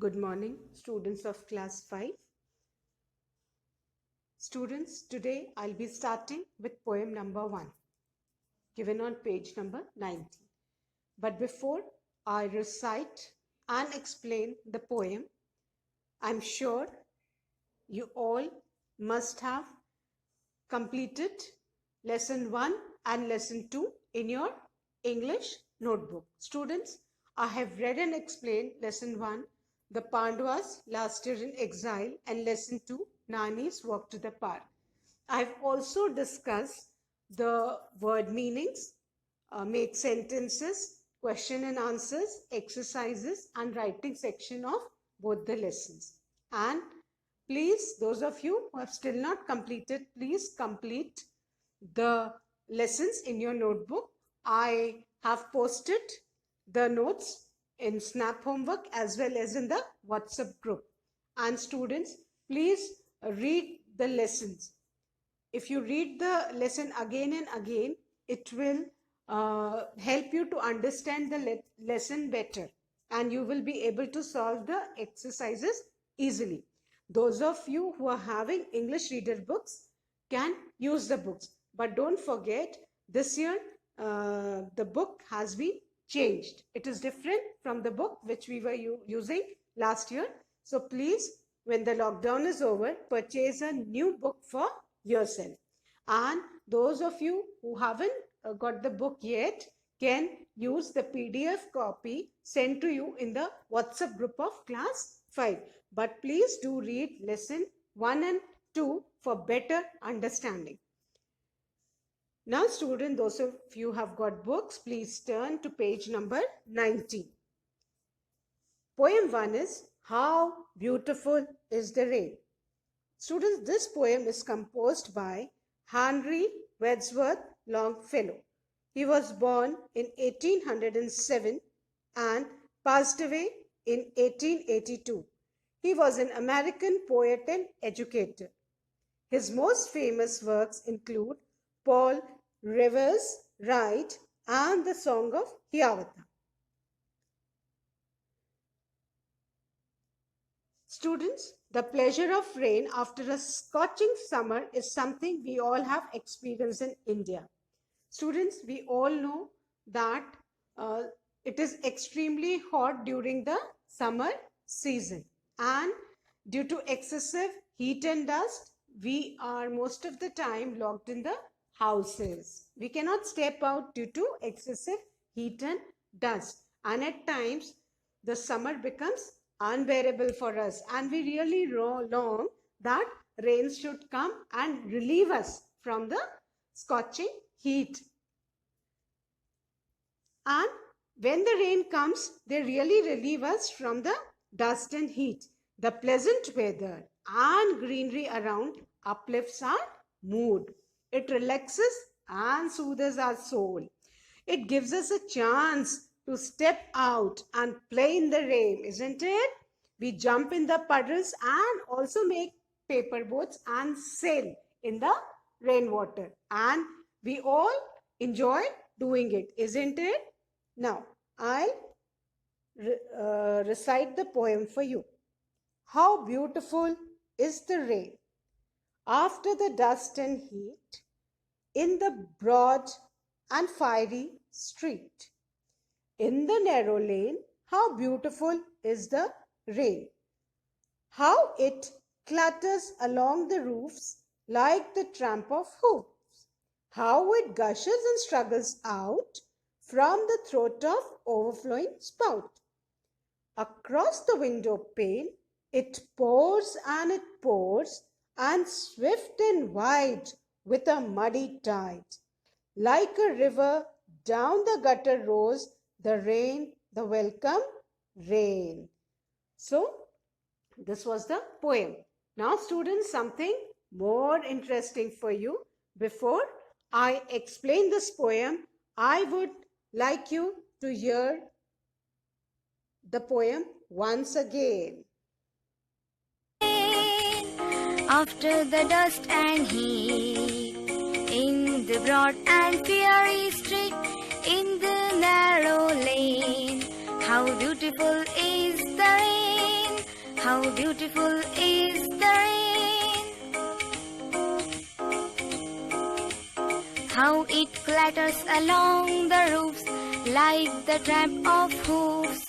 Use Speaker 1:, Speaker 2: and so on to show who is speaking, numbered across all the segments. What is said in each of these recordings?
Speaker 1: Good morning, students of class 5. Students, today I'll be starting with poem number 1, given on page number 19. But before I recite and explain the poem, I'm sure you all must have completed lesson 1 and lesson 2 in your English notebook. Students, I have read and explained lesson 1, the Pandavas last year in exile, and lesson 2, Nani's walk to the park. I've also discussed the word meanings, made sentences, question and answers, exercises, and writing section of both the lessons. And please, those of you who have still not completed, please complete the lessons in your notebook. I have posted the notes in Snap Homework as well as in the WhatsApp group. And students, please read the lessons. If you read the lesson again and again, it will help you to understand the lesson better, and you will be able to solve the exercises easily. Those of you who are having English reader books can use the books, but don't forget this year the book has been changed. It is different from the book which we were using last year. So please, when the lockdown is over, purchase a new book for yourself. And those of you who haven't got the book yet can use the PDF copy sent to you in the WhatsApp group of class 5. But please do read lesson 1 and 2 for better understanding. Now students, those of you who have got books, please turn to page number 19. Poem 1 is How Beautiful is the Rain. Students, this poem is composed by Henry Wadsworth Longfellow. He was born in 1807 and passed away in 1882. He was an American poet and educator. His most famous works include Paul Revere's Ride and the Song of Hiawatha. Students, the pleasure of rain after a scorching summer is something we all have experienced in India. Students, we all know that it is extremely hot during the summer season, and due to excessive heat and dust, we are most of the time locked in the houses. We cannot step out due to excessive heat and dust, and at times the summer becomes unbearable for us, and we really long that rain should come and relieve us from the scorching heat. And when the rain comes, they really relieve us from the dust and heat. The pleasant weather and greenery around uplifts our mood. It relaxes and soothes our soul. It gives us a chance to step out and play in the rain, isn't it? We jump in the puddles and also make paper boats and sail in the rainwater. And we all enjoy doing it, isn't it? Now, I'll recite the poem for you. How beautiful is the rain after the dust and heat in the broad and fiery street. In the narrow lane, how beautiful is the rain. How it clatters along the roofs like the tramp of hoofs. How it gushes and struggles out from the throat of overflowing spout. Across the window pane, it pours, and swift and wide with a muddy tide. Like a river down the gutter roars the rain, the welcome rain. So, this was the poem. Now, students, something more interesting for you. Before I explain this poem, I would like you to hear the poem once again.
Speaker 2: After the dust and heat, in the broad and fiery street, in the narrow lane, how beautiful is the rain. How beautiful is the rain. How it clatters along the roofs like the tramp of hooves.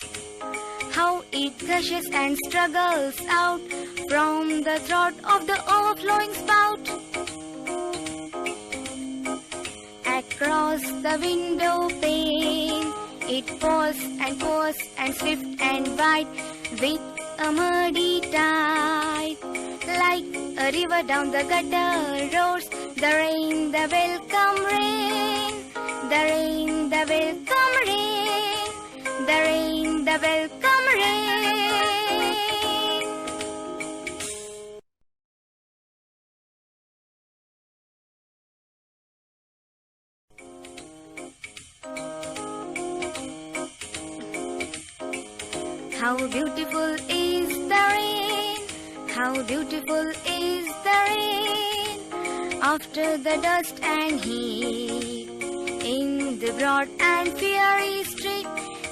Speaker 2: How it gushes and struggles out from the throat of the overflowing spout. Across the window pane, it pours and swift and wide with a muddy tide. Like a river down the gutter roars the rain, the welcome rain. The rain, the welcome rain. The rain, the welcome rain. How beautiful is the rain. How beautiful is the rain. After the dust and heat, in the broad and fiery street,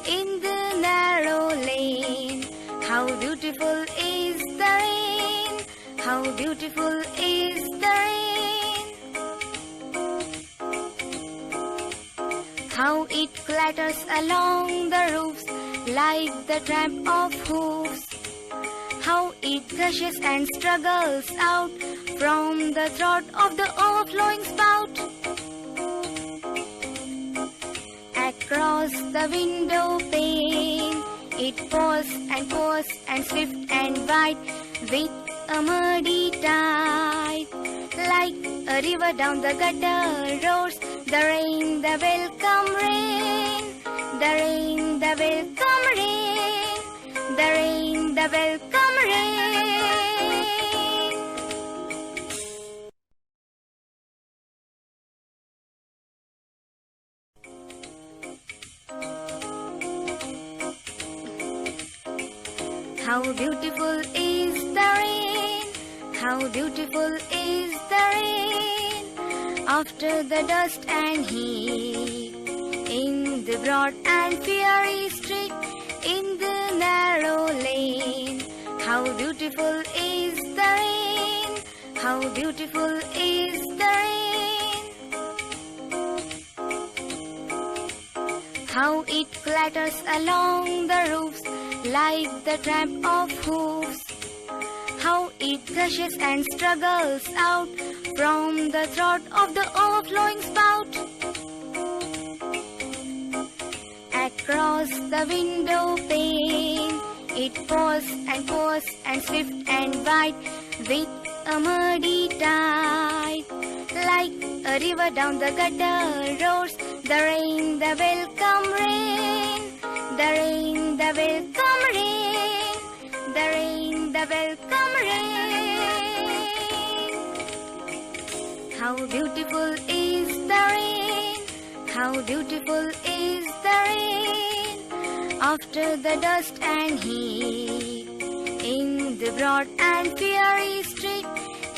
Speaker 2: in the narrow lane. How beautiful is the rain. How beautiful is the rain. How it clatters along the roofs like the tramp of hooves. How it gushes and struggles out from the throat of the overflowing spout. Across the window pane, it pours and swift and wide with a muddy tide. Like a river down the gutter roars the rain, the welcome rain. The rain, the welcome rain. The rain, the welcome rain. How beautiful is the rain. How beautiful is the rain. After the dust and heat, in the broad and fiery street, in the narrow lane. How beautiful is the rain. How beautiful is the rain. How it clatters along the roofs like the tramp of hooves. How it gushes and struggles out from the throat of the overflowing spout. Across the window pane, it pours and swift and wide with a muddy tide. Like a river down the gutter roars the rain, the welcome rain. The rain, the welcome rain. The rain, the welcome rain. How beautiful is the rain. How beautiful is the rain. After the dust and heat, in the broad and fiery street,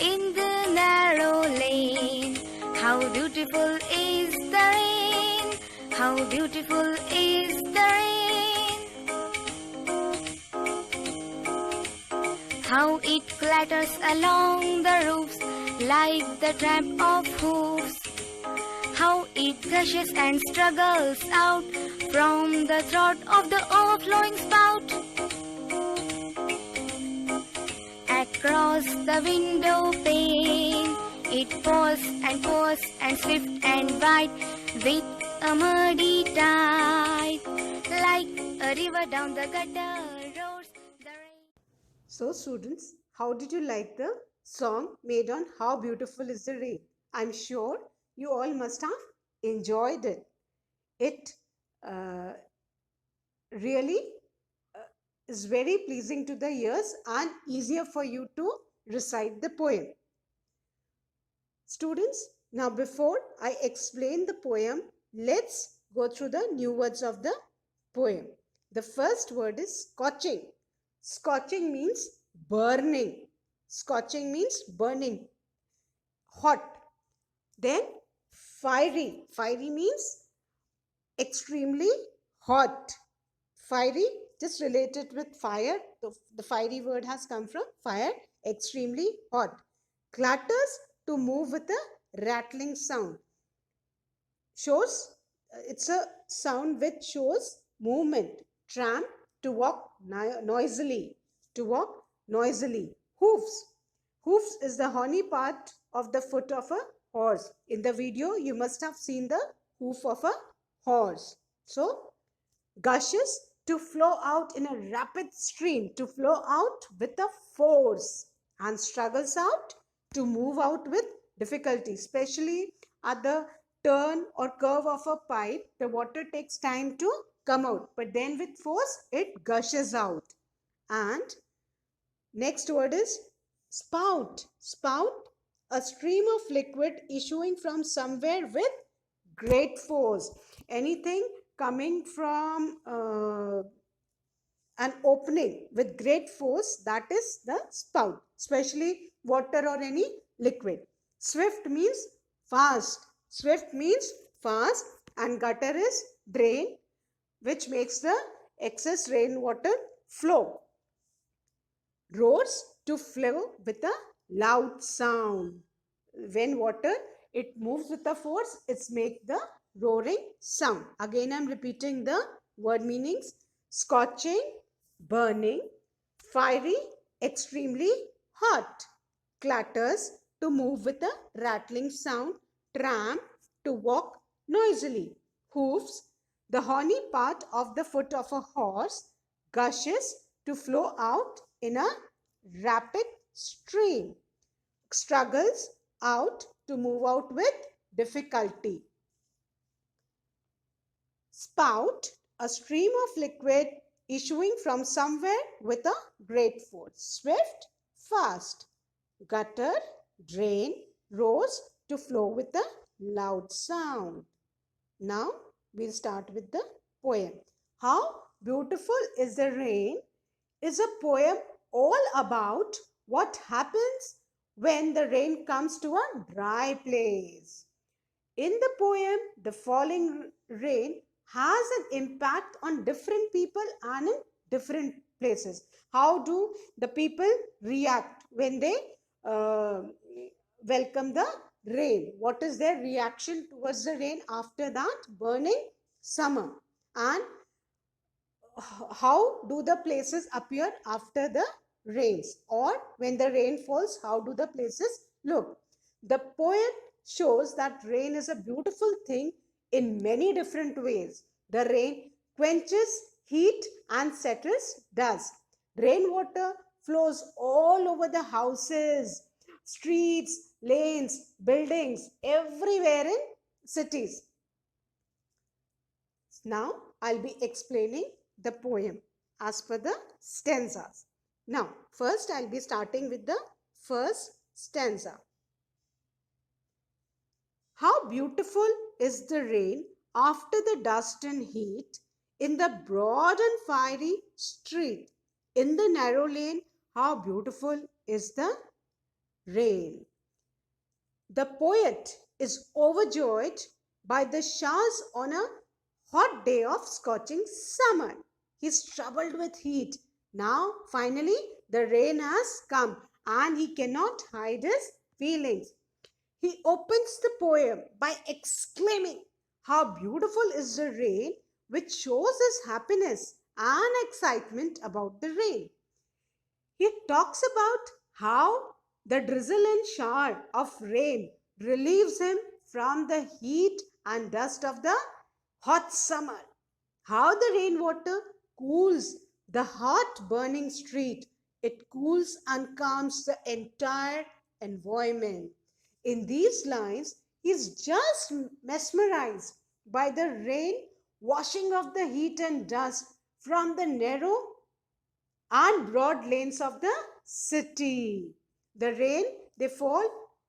Speaker 2: in the narrow lane. How beautiful is the rain. How beautiful is the rain. How it clatters along the roofs like the tramp of hooves. How it gushes and struggles out from the throat of the overflowing spout. Across the window pane, it pours and swift and wide with a muddy tide. Like a river down the gutter roars the rain.
Speaker 1: So students, how did you like the song made on How Beautiful is the Rain? I'm sure you all must have enjoyed it. It really is very pleasing to the ears and easier for you to recite the poem. Students, now before I explain the poem, let's go through the new words of the poem. The first word is scorching. Scorching means burning. Scorching means burning, hot. Then fiery. Fiery means extremely hot. Fiery, just relate it with fire. The fiery word has come from fire, extremely hot. Clatters, to move with a rattling sound. Shows, it's a sound which shows movement. Tramp, to walk noisily. To walk noisily. Hoofs. Hoofs is the horny part of the foot of a horse. In the video, you must have seen the hoof of a horse. So, gushes, to flow out in a rapid stream, to flow out with a force. And struggles out, to move out with difficulty, especially at the turn or curve of a pipe. The water takes time to come out, but then with force it gushes out. And next word is spout. Spout, a stream of liquid issuing from somewhere with great force. Anything coming from an opening with great force, that is the spout, especially water or any liquid. Swift means fast. Swift means fast, and gutter is drain, which makes the excess rainwater flow. Roars, to flow with a loud sound. When water, it moves with a force, it's make the roaring sound. Again, I'm repeating the word meanings. Scorching, burning. Fiery, extremely hot. Clatters, to move with a rattling sound. Tramp, to walk noisily. Hoofs, the horny part of the foot of a horse. Gushes, to flow out in a rapid stream. Struggles out, to move out with difficulty. Spout, a stream of liquid issuing from somewhere with a great force. Swift, fast. Gutter, drain. Roars, to flow with a loud sound. Now we'll start with the poem. How Beautiful is the Rain is a poem all about what happens when the rain comes to a dry place. In the poem, the falling rain has an impact on different people and in different places. How do the people react when they welcome the rain? What is their reaction towards the rain after that burning summer? And how do the places appear after the rains, or when the rain falls, how do the places look? The poet shows that rain is a beautiful thing in many different ways. The rain quenches heat and settles dust. Rainwater flows all over the houses, streets, lanes, buildings, everywhere in cities. Now I'll be explaining the poem as per the stanzas. Now, first I'll be starting with the first stanza. How beautiful is the rain after the dust and heat, in the broad and fiery street, in the narrow lane, how beautiful is the rain. The poet is overjoyed by the showers on a hot day of scorching summer. He's troubled with heat. Now, finally, the rain has come and he cannot hide his feelings. He opens the poem by exclaiming, how beautiful is the rain, which shows his happiness and excitement about the rain. He talks about how the drizzle and shower of rain relieves him from the heat and dust of the hot summer. How the rainwater cools the hot burning street. It cools and calms the entire environment. In these lines, he is just mesmerized by the rain washing off the heat and dust from the narrow and broad lanes of the city. The rain, they fall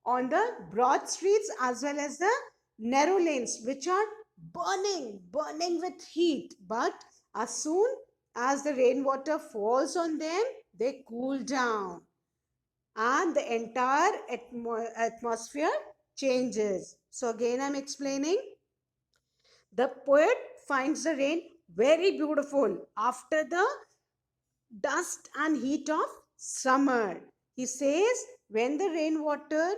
Speaker 1: on the broad streets as well as the narrow lanes, which are burning with heat. But as soon as the rainwater falls on them, they cool down and the entire atmosphere changes. So again, I'm explaining. The poet finds the rain very beautiful after the dust and heat of summer. He says when the rainwater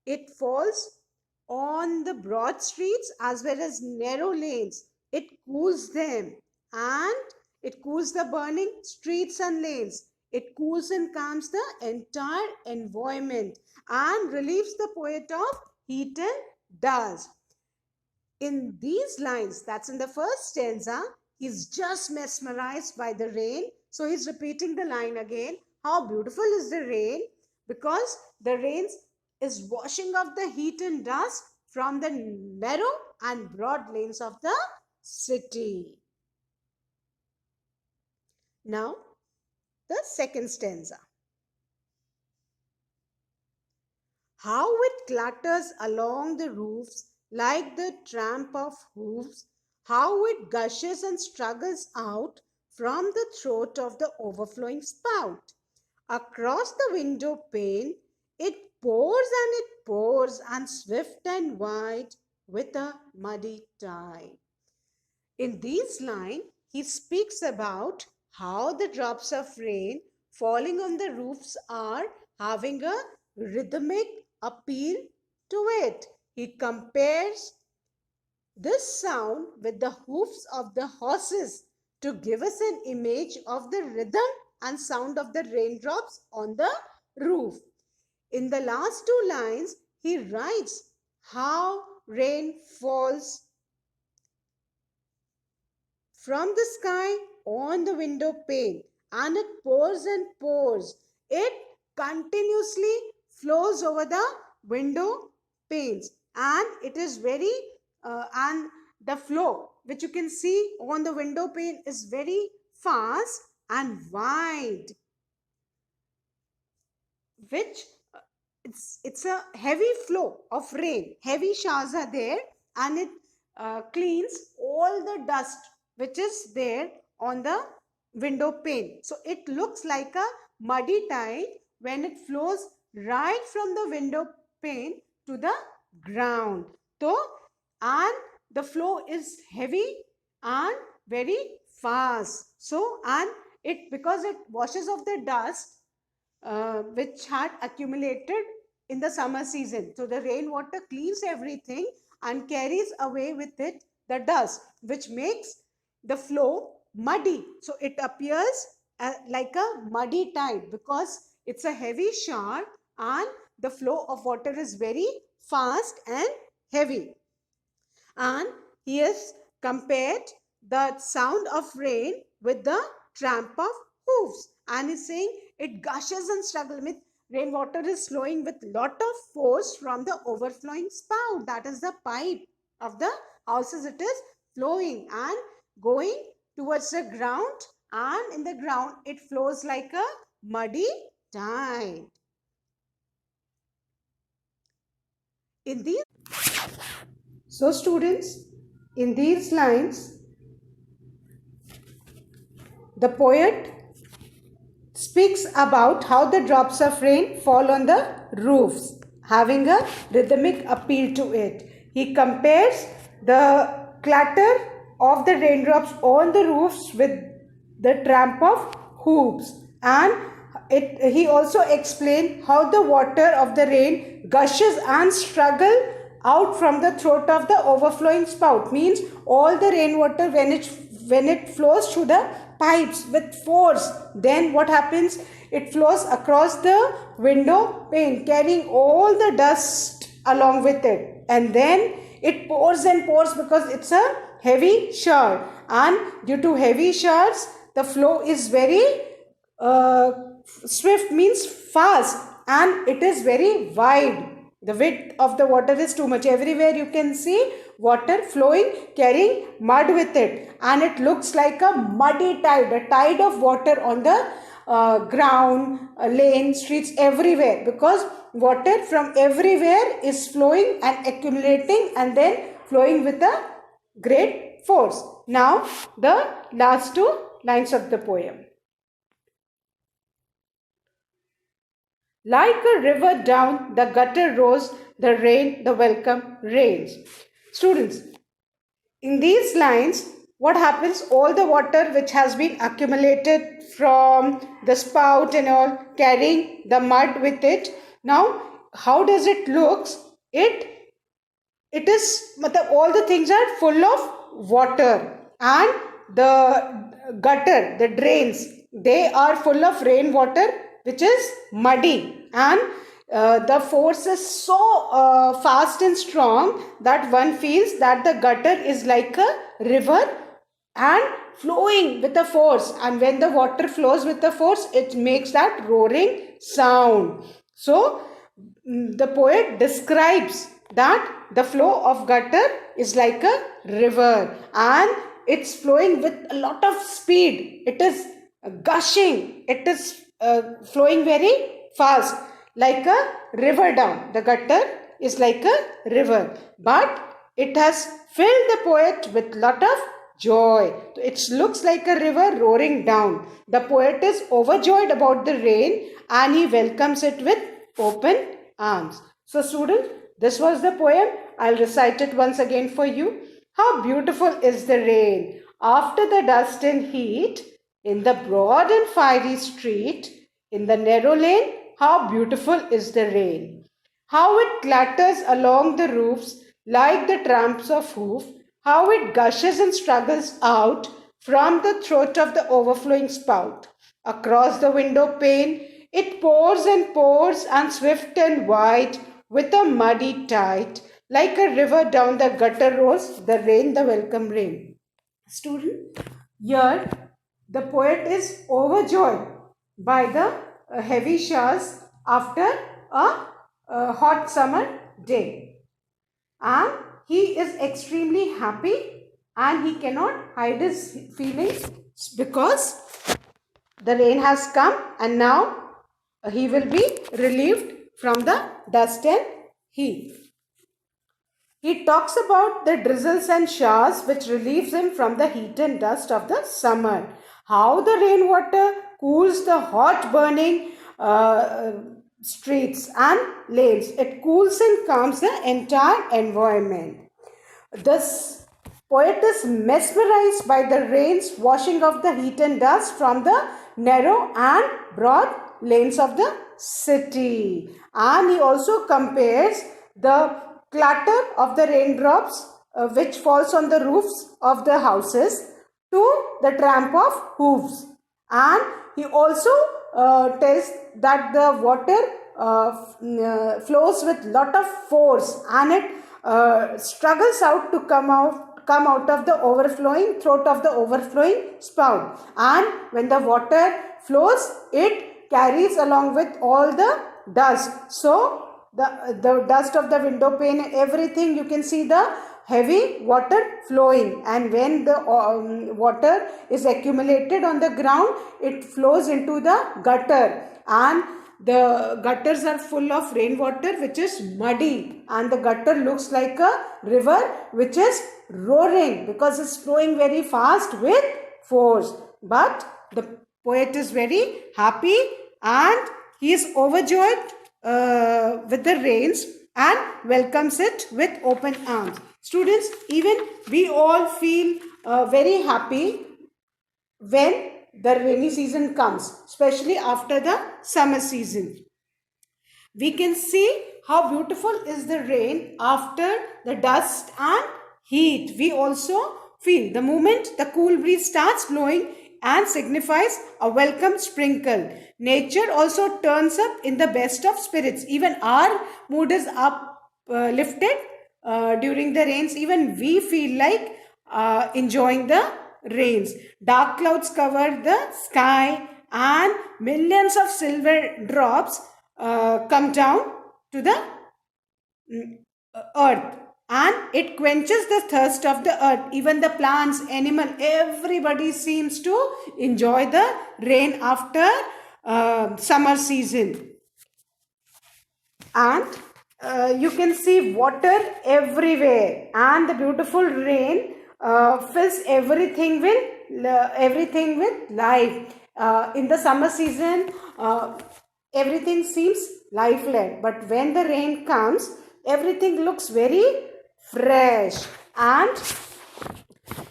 Speaker 1: it falls on the broad streets as well as narrow lanes, it cools them and it cools the burning streets and lanes. It cools and calms the entire environment and relieves the poet of heat and dust. In these lines, that's in the first stanza, he's just mesmerized by the rain. So he's repeating the line again. How beautiful is the rain? Because the rain is washing off the heat and dust from the narrow and broad lanes of the city. Now, the second stanza. How it clatters along the roofs like the tramp of hoofs, how it gushes and struggles out from the throat of the overflowing spout. Across the window pane, it pours and swift and wide with a muddy tide. In these lines, he speaks about how the drops of rain falling on the roofs are having a rhythmic appeal to it. He compares this sound with the hoofs of the horses to give us an image of the rhythm and sound of the raindrops on the roof. In the last two lines, he writes how rain falls from the sky on the window pane and it pours and pours. It continuously flows over the window panes and it is very and the flow which you can see on the window pane is very fast and wide, which it's a heavy flow of rain. Heavy showers are there and it cleans all the dust which is there on the window pane. So it looks like a muddy tide when it flows right from the window pane to the ground. So, and the flow is heavy and very fast. So, and it because it washes off the dust which had accumulated in the summer season. So the rainwater cleans everything and carries away with it the dust, which makes the flow muddy. So it appears like a muddy tide because it's a heavy shower and the flow of water is very fast and heavy. And he has compared the sound of rain with the tramp of hoofs and is saying it gushes and struggles with rainwater is flowing with lot of force from the overflowing spout, that is the pipe of the houses. It is flowing and going towards the ground and in the ground it flows like a muddy tide. In these So students, in these lines, the poet speaks about how the drops of rain fall on the roofs, having a rhythmic appeal to it. He compares the clatter of the raindrops on the roofs with the tramp of hoops, and he also explained how the water of the rain gushes and struggles out from the throat of the overflowing spout. Means all the rainwater when it flows through the pipes with force, then what happens, it flows across the window pane carrying all the dust along with it, and then it pours and pours because it's a heavy shower, and due to heavy showers the flow is very swift, means fast, and it is very wide. The width of the water is too much. Everywhere you can see water flowing, carrying mud with it. And it looks like a muddy tide, a tide of water on the ground, lane, streets, everywhere. Because water from everywhere is flowing and accumulating and then flowing with a great force. Now, the last two lines of the poem. Like a river down the gutter rose the rain, the welcome rains. Students, in these lines, what happens? All the water which has been accumulated from the spout and all, carrying the mud with it. Now, how does it looks? It is, all the things are full of water, and the gutter, the drains, they are full of rainwater, which is muddy, and the force is so fast and strong that one feels that the gutter is like a river and flowing with a force, and when the water flows with a force, it makes that roaring sound. So the poet describes that the flow of gutter is like a river, and it's flowing with a lot of speed. It is gushing, it is flowing very fast, like a river down. The gutter is like a river, but it has filled the poet with lot of joy. It looks like a river roaring down. The poet is overjoyed about the rain, and he welcomes it with open arms. So students, this was the poem. I'll recite it once again for you. How beautiful is the rain after the dust and heat, in the broad and fiery street, in the narrow lane, how beautiful is the rain. How it clatters along the roofs like the tramps of hoof, how it gushes and struggles out from the throat of the overflowing spout. Across the window pane, it pours and swift and wide, with a muddy tide, like a river down the gutter rolls the rain, the welcome rain. Student, here the poet is overjoyed by the heavy showers after a hot summer day, and he is extremely happy, and he cannot hide his feelings because the rain has come, and now he will be relieved from the dust and heat. He talks about the drizzles and showers which relieves him from the heat and dust of the summer. How the rainwater cools the hot burning streets and lanes. It cools and calms the entire environment. This poet is mesmerized by the rains washing off the heat and dust from the narrow and broad lanes of the city. And he also compares the clatter of the raindrops which falls on the roofs of the houses to the tramp of hooves. And he also tells that the water flows with lot of force, and it struggles out to come out of the overflowing throat of the overflowing spout. And when the water flows, it carries along with all the dust. So the dust of the window pane and everything, you can see the heavy water flowing, and when the water is accumulated on the ground, it flows into the gutter, and the gutters are full of rainwater which is muddy, and the gutter looks like a river which is roaring because it's flowing very fast with force. But the poet is very happy, and he is overjoyed with the rains and welcomes it with open arms. Students, even we all feel very happy when the rainy season comes, especially after the summer season. We can see how beautiful is the rain after the dust and heat. We also feel the moment the cool breeze starts blowing and signifies a welcome sprinkle. Nature also turns up in the best of spirits. Even our mood is uplifted during the rains. Even we feel like enjoying the rains. Dark clouds cover the sky, and millions of silver drops come down to the earth, and it quenches the thirst of the earth. Even the plants, animal, everybody seems to enjoy the rain after summer season. And you can see water everywhere, and the beautiful rain fills everything with life. In the summer season, everything seems lifeless, but when the rain comes, everything looks very fresh, and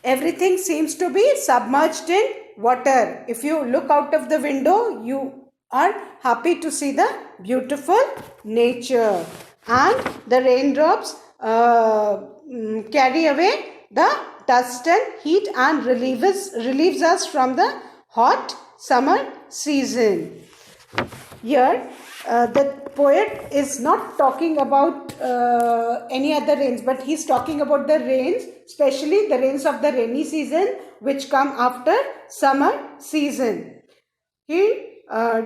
Speaker 1: Everything seems to be submerged in water. If you look out of the window, you are happy to see the beautiful nature, and the raindrops carry away the dust and heat and relieves us from the hot summer season. Here, the poet is not talking about any other rains, but he's talking about the rains, especially the rains of the rainy season, which come after summer season. He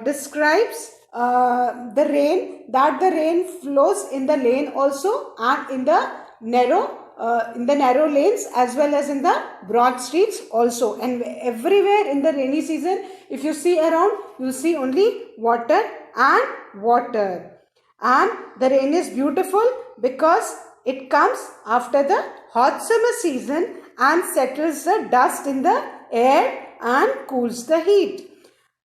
Speaker 1: describes that the rain flows in the lane also, and in the narrow lanes, as well as in the broad streets also. And everywhere in the rainy season, if you see around, you see only water and water. And the rain is beautiful because it comes after the hot summer season and settles the dust in the air and cools the heat.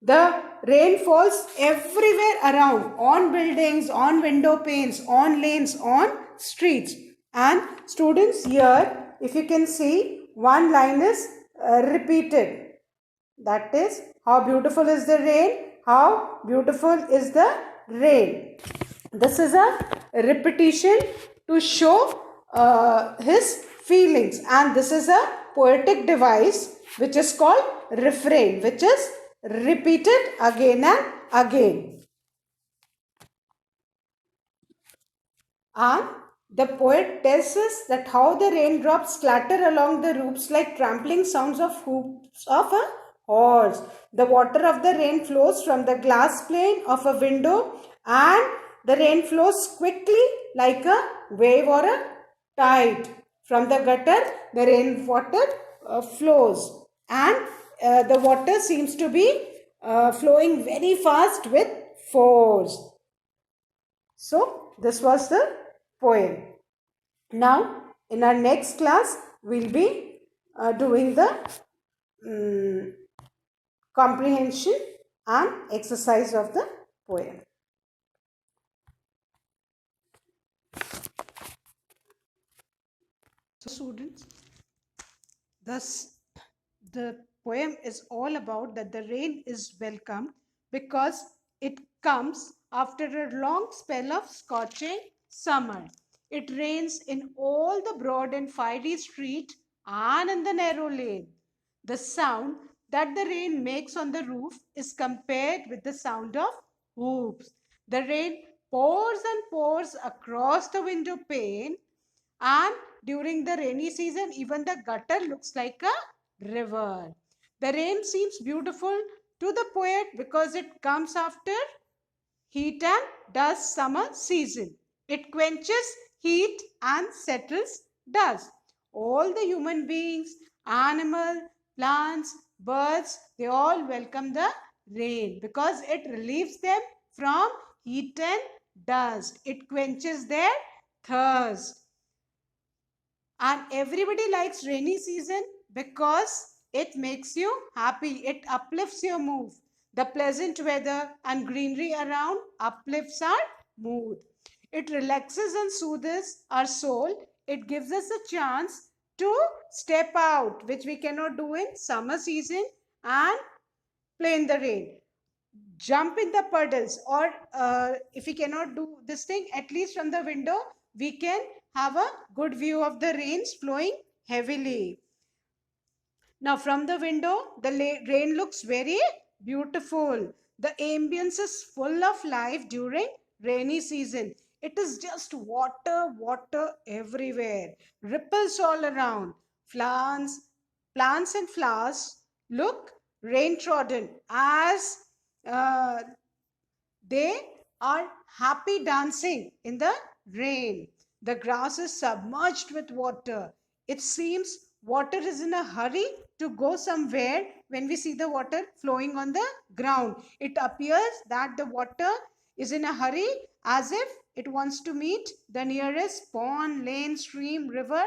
Speaker 1: The rain falls everywhere around, on buildings, on window panes, on lanes, on streets. And students, here, if you can see, one line is repeated. That is, how beautiful is the rain? How beautiful is the rain? This is a repetition to show his feelings, and this is a poetic device which is called refrain, which is repeated again and again. And the poet tells us that how the raindrops clatter along the roofs like trampling sounds of hoofs of a horse. The water of the rain flows from the glass pane of a window, and the rain flows quickly like a wave or a tide. From the gutter, the rainwater flows, and the water seems to be flowing very fast with force. So, this was the poem. Now, in our next class, we'll be doing the comprehension and exercise of the poem. So, students, thus the poem is all about that the rain is welcome because it comes after a long spell of scorching summer. It rains in all the broad and fiery street and in the narrow lane. The sound that the rain makes on the roof is compared with the sound of hoops. The rain pours and pours across the window pane, and during the rainy season, even the gutter looks like a river. The rain seems beautiful to the poet because it comes after heat and dust summer season. It quenches heat and settles dust. All the human beings, animals, plants, birds, they all welcome the rain because it relieves them from heat and dust. It quenches their thirst. And everybody likes rainy season because it makes you happy. It uplifts your mood. The pleasant weather and greenery around uplifts our mood. It relaxes and soothes our soul. It gives us a chance to step out, which we cannot do in summer season, and play in the rain, jump in the puddles, or if we cannot do this thing, at least from the window we can have a good view of the rains flowing heavily. Now from the window, the rain looks very beautiful. The ambience is full of life during rainy season. It is just water everywhere, ripples all around. Plants and flowers look rain trodden as uh, they are happy dancing in the rain. The grass is submerged with water. It seems water is in a hurry to go somewhere when we see the water flowing on the ground. It appears that the water is in a hurry as if it wants to meet the nearest pond, lane, stream, river,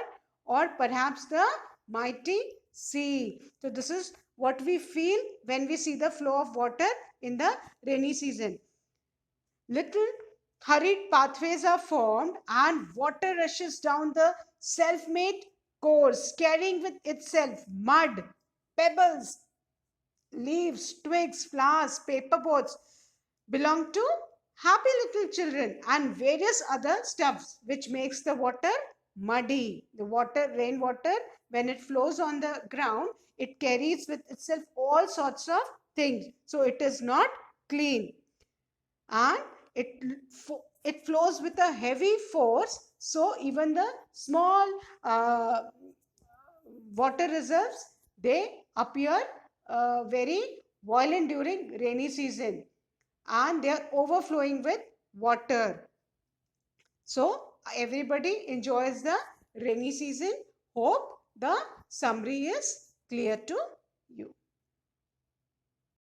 Speaker 1: or perhaps the mighty sea. So, this is what we feel when we see the flow of water in the rainy season. Little hurried pathways are formed and water rushes down the self-made course, carrying with itself mud, pebbles, leaves, twigs, flowers, paper boats, belong to happy little children, and various other stuffs which makes the water muddy. The water, rainwater, when it flows on the ground, it carries with itself all sorts of things. So it is not clean, and it it flows with a heavy force. So even the small water reserves, they appear very violent during rainy season, and they are overflowing with water. So everybody enjoys the rainy season. Hope the summary is clear to